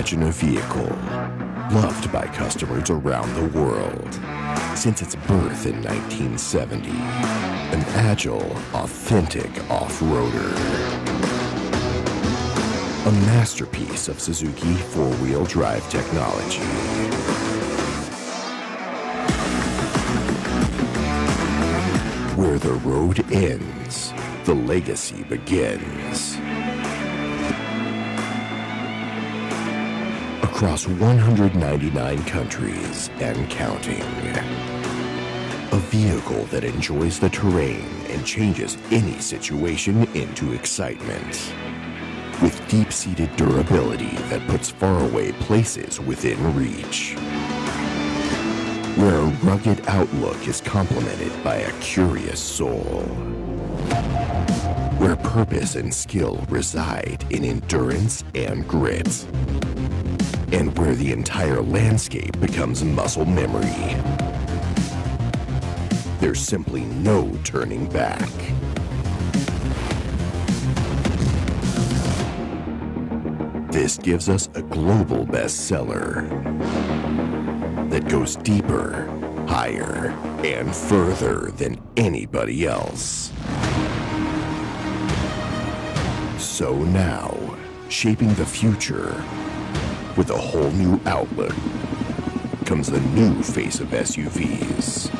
Imagine a vehicle loved by customers around the world since its birth in 1970. An agile, authentic off-roader. A masterpiece of Suzuki four-wheel drive technology. Where the road ends, the legacy begins. Across 199 countries and counting. A vehicle that enjoys the terrain and changes any situation into excitement. With deep-seated durability that puts faraway places within reach. Where a rugged outlook is complemented by a curious soul. Where purpose and skill reside in endurance and grit. And where the entire landscape becomes muscle memory. There's simply no turning back. This gives us a global bestseller that goes deeper, higher, and further than anybody else. So now, shaping the future with a whole new outlook comes the new face of SUVs.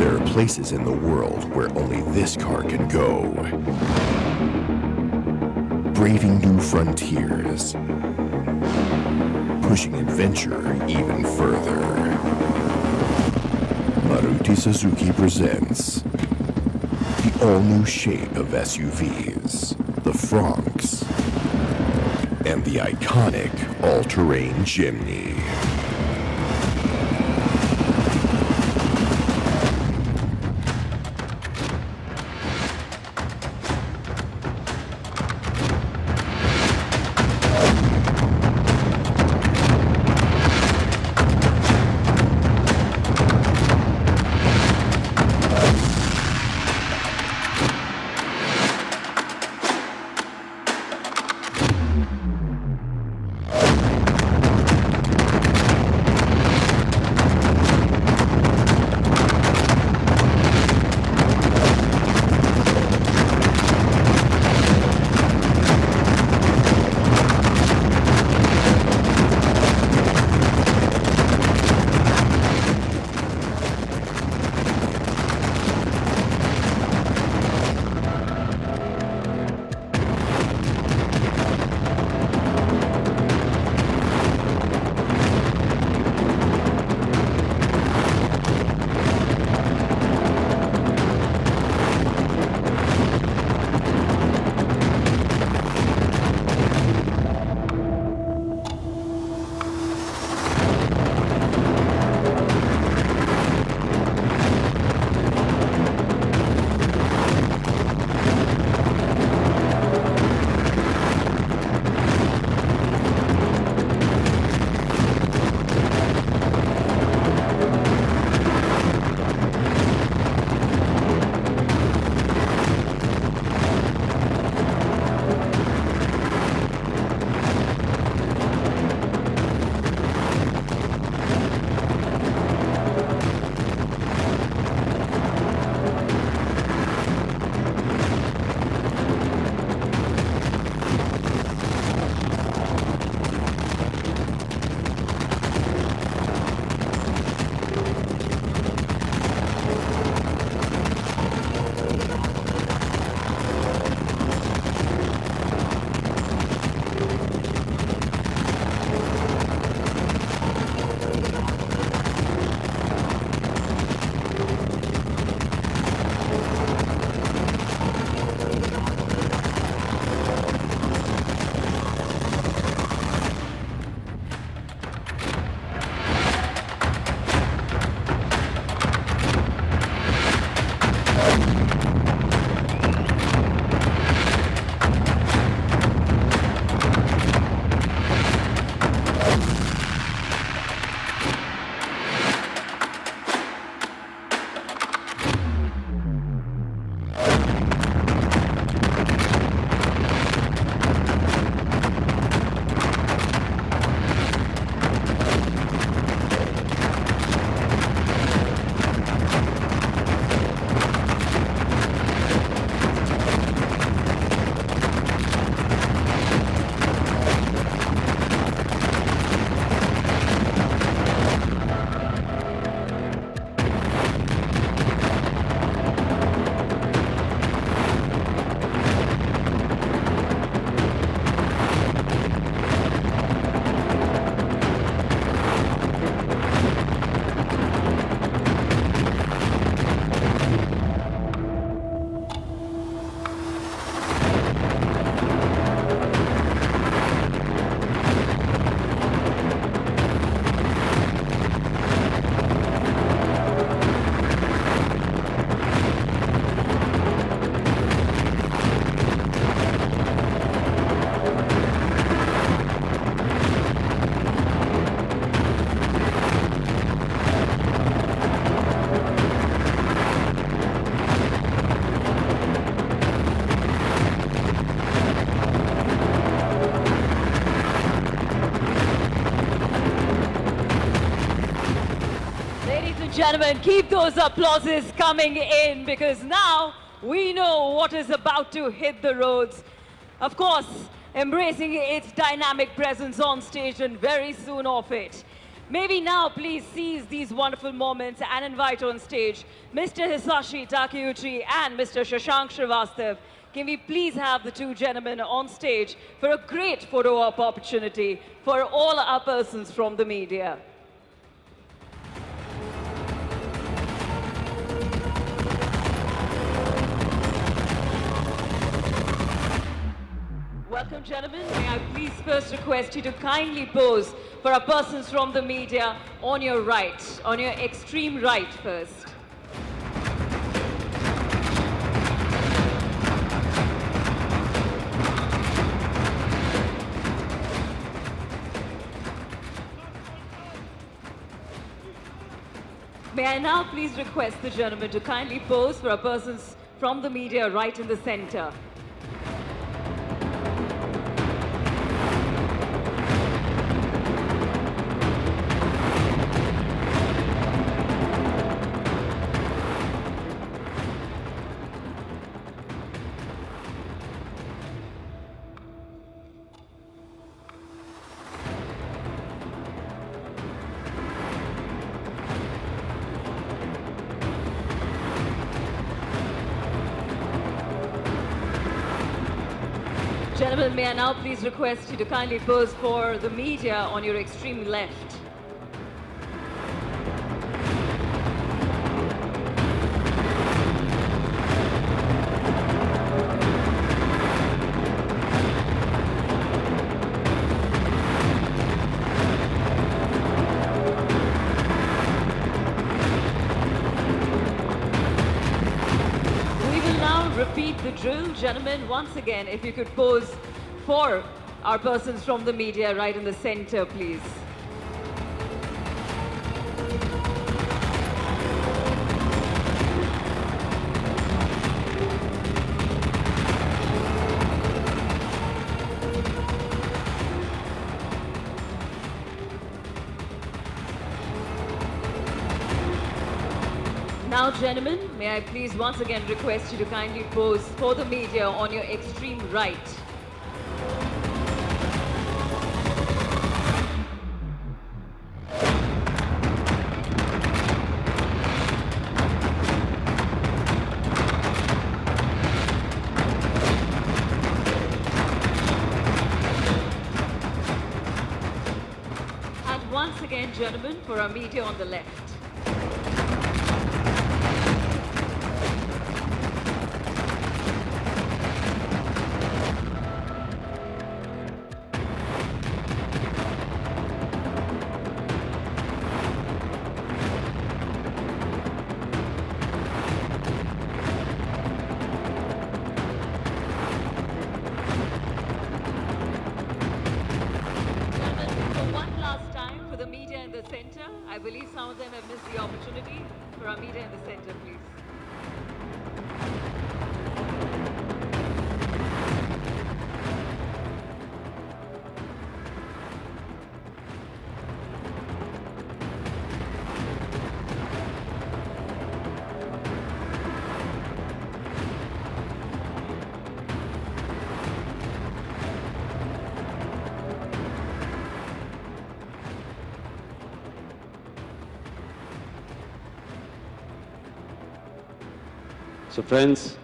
There are places in the world where only this car can go. Braving new frontiers. Pushing adventure even further. Maruti Suzuki presents the all-new shape of SUVs, the FRONX, and the iconic all-terrain Jimny. gentlemen, keep those applauses coming in because now we know what is about to hit the roads. Of course, embracing its dynamic presence on stage and very soon off it. Maybe now please seize these wonderful moments and invite on stage Mr. Hisashi Takeuchi and Mr. Shashank Srivastav. Can we please have the two gentlemen on stage for a great photo op opportunity for all our persons from the media. Welcome, gentlemen. May I please first request you to kindly pose for our persons from the media on your right, on your extreme right first. May I now please request the gentleman to kindly pose for our persons from the media right in the center. Gentlemen, may I now please request you to kindly pose for the media on your extreme left. Repeat the drill. Gentlemen, once again, if you could pose for our persons from the media right in the center, please. Now, gentlemen, may I please once again request you to kindly pose for the media on your extreme right. And once again, gentlemen, for our media on the left. I believe some of them have missed the opportunity. For our media in the center, please. So friends,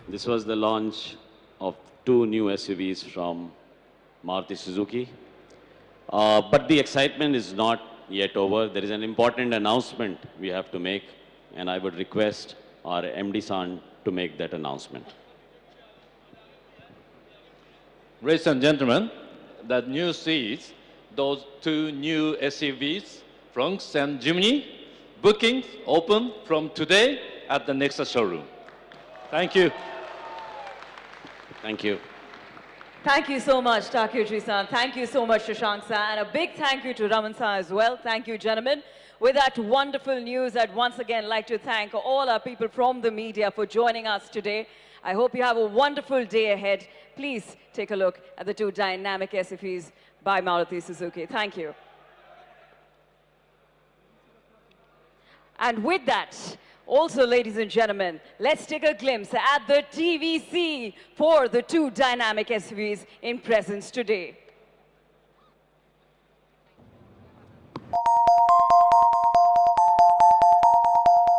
this was the launch of two new SUVs from Maruti Suzuki. But the excitement is not yet over. There is an important announcement we have to make, and I would request our MD-san to make that announcement. Ladies and gentlemen, the news is those two new SUVs, FRONX and Jimny, bookings open from today at the next showroom. Thank you. Thank you. Thank you so much, Takeuchi-san. Thank you so much, Shashank-san. And a big thank you to Raman-san as well. Thank you, gentlemen. With that wonderful news, I'd once again like to thank all our people from the media for joining us today. I hope you have a wonderful day ahead. Please take a look at the two dynamic SUVs by Maruti Suzuki. Thank you. And with that, also, ladies and gentlemen, let's take a glimpse at the TVC for the two dynamic SUVs in presence today.